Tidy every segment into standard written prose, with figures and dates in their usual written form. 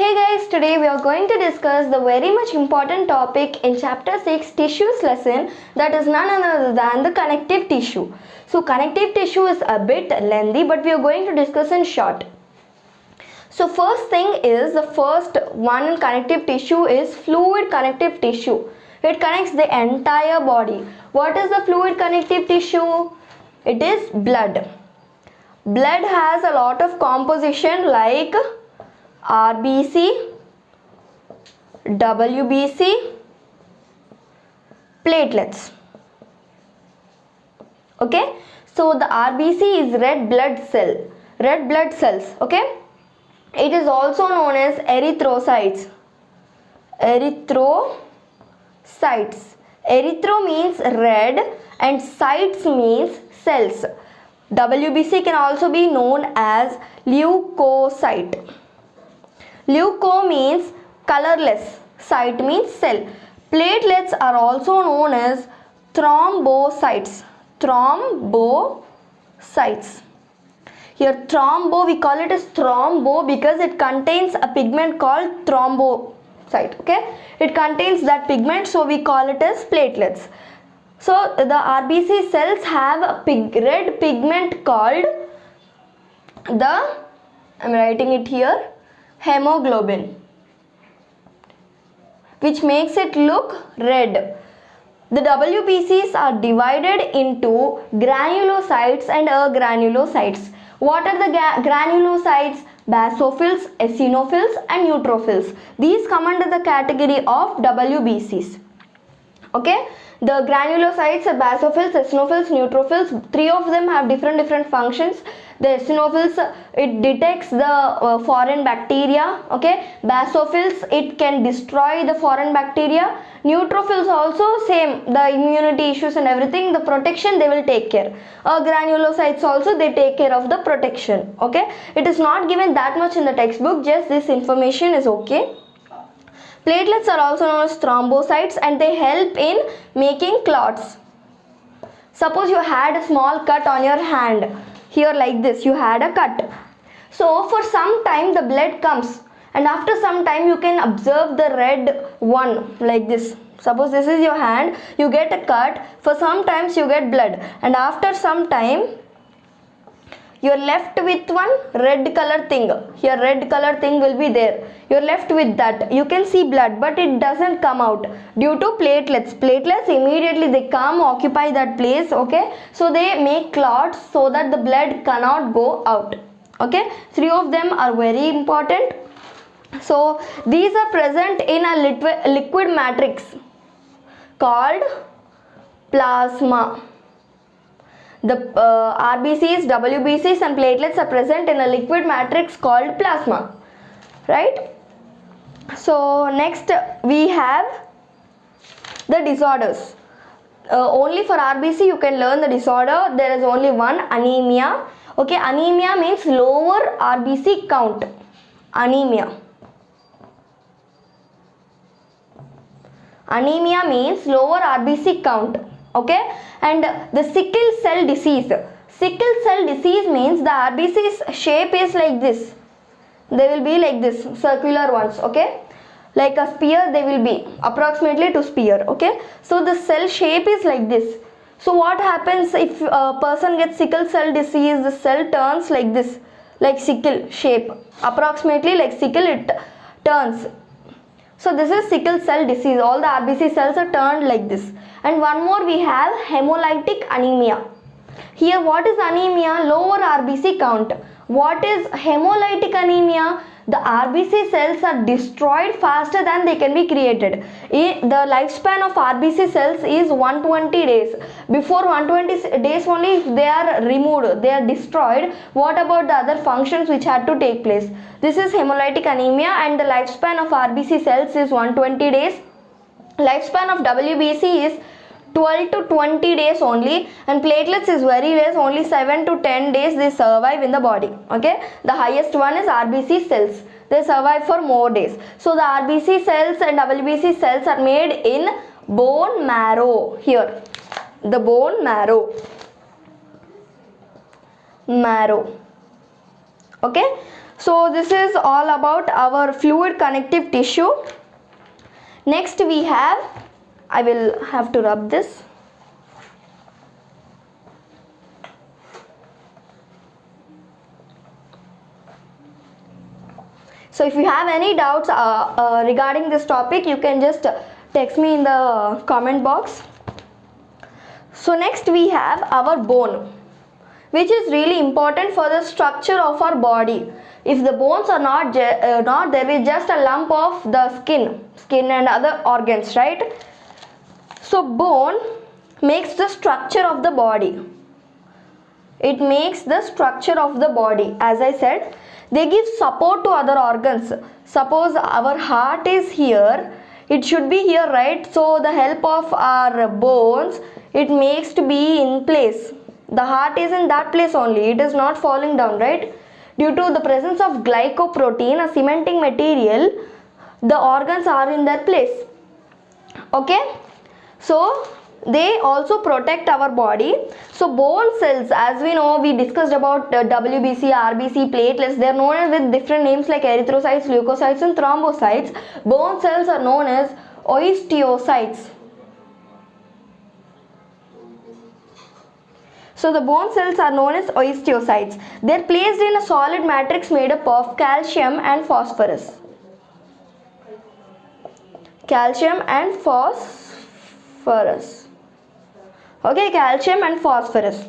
Hey guys, today we are going to discuss the very much important topic in chapter 6 tissues lesson, that is none other than the connective tissue. So connective tissue is a bit lengthy, but we are going to discuss in short. So first thing is, the first one in connective tissue is fluid connective tissue. It connects the entire body. What is the fluid connective tissue? It is blood. Blood has a lot of composition like RBC, WBC, platelets. Okay, so the RBC is red blood cells. Okay, it is also known as erythrocytes. Erythro means red and cytes means cells. WBC can also be known as leukocyte. Leuco means colorless, cyte means cell. Platelets are also known as thrombocytes. Here thrombo, we call it as thrombo because it contains a pigment called thrombocyte. Okay, it contains that pigment, so we call it as platelets. So the RBC cells have a red pigment called I'm writing it here, hemoglobin, which makes it look red. The WBCs are divided into granulocytes and agranulocytes. What are the granulocytes? Basophils, eosinophils and neutrophils. These come under the category of WBCs. Okay, the granulocytes are basophils, eosinophils, neutrophils. Three of them have different functions. The eosinophils, it detects the foreign bacteria. Okay, basophils, it can destroy the foreign bacteria. Neutrophils also same, the immunity issues and everything, the protection they will take care. Granulocytes also, they take care of the protection. Okay, it is not given that much in the textbook, just this information is okay. Platelets are also known as thrombocytes and they help in making clots. Suppose you had a small cut on your hand, here like this, you had a cut. So for some time the blood comes and after some time you can observe the red one like this. Suppose this is your hand, you get a cut, for some times you get blood and after some time you are left with one red color thing. Here red color thing will be there. You are left with that. You can see blood but it doesn't come out due to platelets. Platelets immediately they come occupy that place. Okay, so they make clots so that the blood cannot go out. Okay, three of them are very important. So these are present in a liquid matrix called plasma. The RBCs, WBCs and platelets are present in a liquid matrix called plasma, right? So next we have the disorders. Only for RBC you can learn the disorder. There is only one, anemia. Okay, anemia means lower RBC count. Anemia means lower RBC count. Okay, and the sickle cell disease. Sickle cell disease means the RBC's shape is like this. They will be like this, circular ones. Okay, like a spear they will be, approximately to spear. Okay, so the cell shape is like this. So what happens if a person gets sickle cell disease? The cell turns like this, like sickle shape, approximately like sickle it turns. So this is sickle cell disease. All the RBC cells are turned like this. And one more, we have hemolytic anemia. Here what is anemia? Lower RBC count. What is hemolytic anemia? The RBC cells are destroyed faster than they can be created. The lifespan of RBC cells is 120 days. Before 120 days only, if they are removed, they are destroyed. What about the other functions which had to take place? This is hemolytic anemia and the lifespan of RBC cells is 120 days. Lifespan of WBC is 12 to 20 days only, and platelets is very less, only 7 to 10 days they survive in the body. Okay, the highest one is RBC cells, they survive for more days. So the RBC cells and WBC cells are made in bone marrow. Here the bone marrow. Okay, So this is all about our fluid connective tissue. Next we have, I will have to rub this. So if you have any doubts regarding this topic, you can just text me in the comment box. So next we have our bone, which is really important for the structure of our body. If the bones are not there is just a lump of the skin and other organs, right? So bone makes the structure of the body. It makes the structure of the body. As I said, they give support to other organs. Suppose our heart is here, it should be here, right? So the help of our bones, it makes to be in place. The heart is in that place only, it is not falling down, right? Due to the presence of glycoprotein, a cementing material, the organs are in their place. Okay, so they also protect our body. So bone cells, as we know, we discussed about WBC, RBC, platelets. They are known as with different names like erythrocytes, leukocytes and thrombocytes. Bone cells are known as osteocytes. So the bone cells are known as osteocytes. They are placed in a solid matrix made up of calcium and phosphorus. Calcium and phosphorus. Okay, calcium and phosphorus.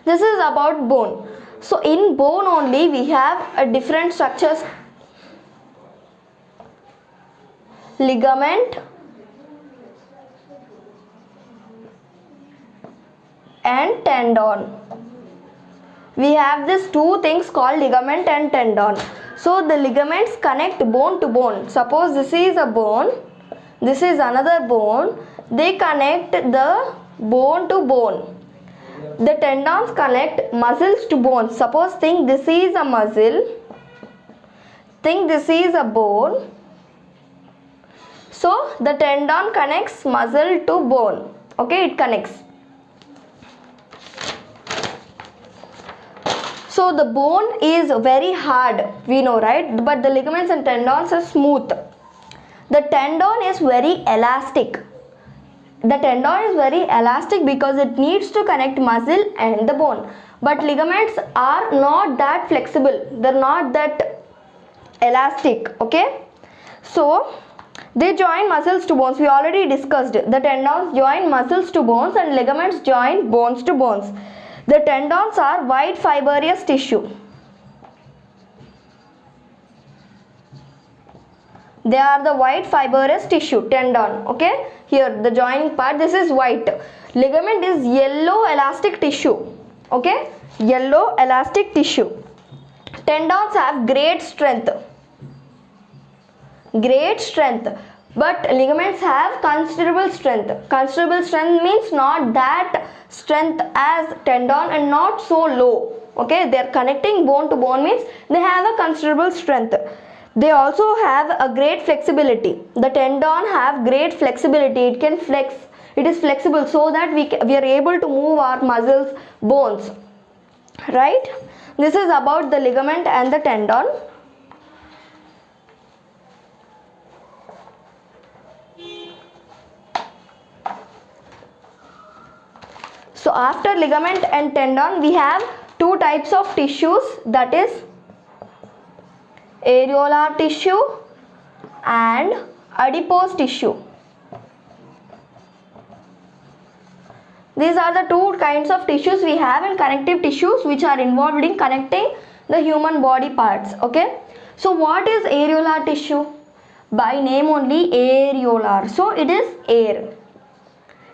This is about bone. So in bone only we have a different structures: ligament and tendon. We have these two things called ligament and tendon. So the ligaments connect bone to bone. Suppose this is a bone, this is another bone. They connect the bone to bone. The tendons connect muscles to bones. Suppose think this is a muscle, think this is a bone. So the tendon connects muscle to bone. Okay, it connects. So the bone is very hard, we know, right? But the ligaments and tendons are smooth. The tendon is very elastic. The tendon is very elastic because it needs to connect muscle and the bone. But ligaments are not that flexible. They're not that elastic. Okay. So they join muscles to bones. We already discussed. The tendons join muscles to bones and ligaments join bones to bones. The tendons are white fibrous tissue. They are the white fibrous tissue, tendon. Okay. Here the joining part, this is white. Ligament is yellow elastic tissue. Okay. Yellow elastic tissue. Tendons have great strength. Great strength. But ligaments have considerable strength. Considerable strength means not that strength as tendon and not so low. Okay. They are connecting bone to bone means they have a considerable strength. They also have a great flexibility. The tendon have great flexibility. It can flex. It is flexible so that we are able to move our muscles, bones. Right? This is about the ligament and the tendon. So after ligament and tendon, we have two types of tissues, that is areolar tissue and adipose tissue. These are the two kinds of tissues we have in connective tissues which are involved in connecting the human body parts. Okay. So what is areolar tissue? By name only, areolar. So it is air.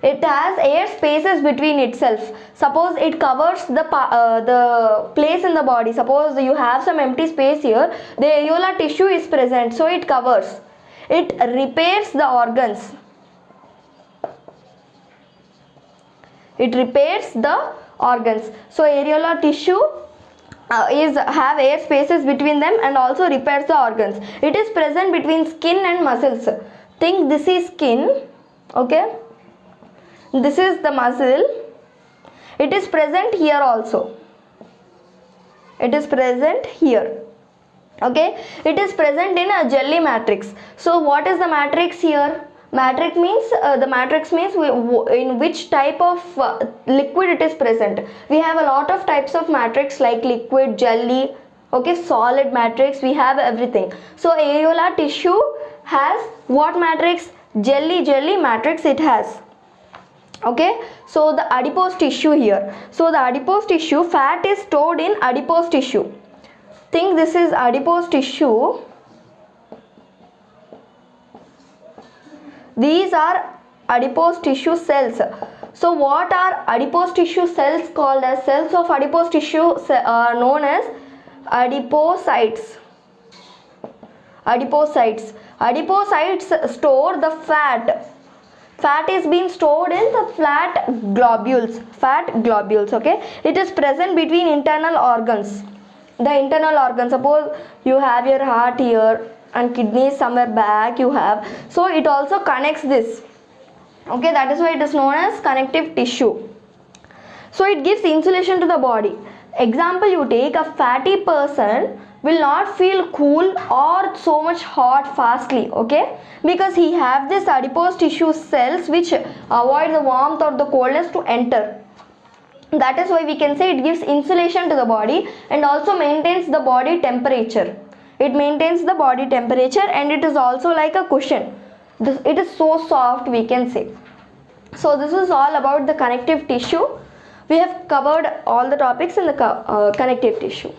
It has air spaces between itself. Suppose it covers the place in the body. Suppose you have some empty space here. The areolar tissue is present. So it covers. It repairs the organs. It repairs the organs. So areolar tissue have air spaces between them and also repairs the organs. It is present between skin and muscles. Think this is skin. Okay. This is the muscle. It is present here also. It is present here. Okay, it is present in a jelly matrix. So what is the matrix here? Matrix means the matrix means in which type of liquid it is present. We have a lot of types of matrix like liquid, jelly, okay, solid matrix, we have everything. So areolar tissue has what matrix? Jelly matrix it has. Okay, so the adipose tissue here. So the adipose tissue, fat is stored in adipose tissue. Think this is adipose tissue. These are adipose tissue cells. So what are adipose tissue cells called as? Cells of adipose tissue are known as adipocytes. Adipocytes. Adipocytes store the fat. Fat is being stored in the fat globules. Okay, it is present between internal organs. The internal organs, suppose you have your heart here and kidneys somewhere back you have, so it also connects this. Okay, that is why it is known as connective tissue. So it gives insulation to the body. Example, you take a fatty person will not feel cool or so much hot fastly, okay, because he have this adipose tissue cells which avoid the warmth or the coldness to enter. That is why we can say it gives insulation to the body and also maintains the body temperature. It maintains the body temperature and it is also like a cushion. It is so soft, we can say. So this is all about the connective tissue. We have covered all the topics in the connective tissue.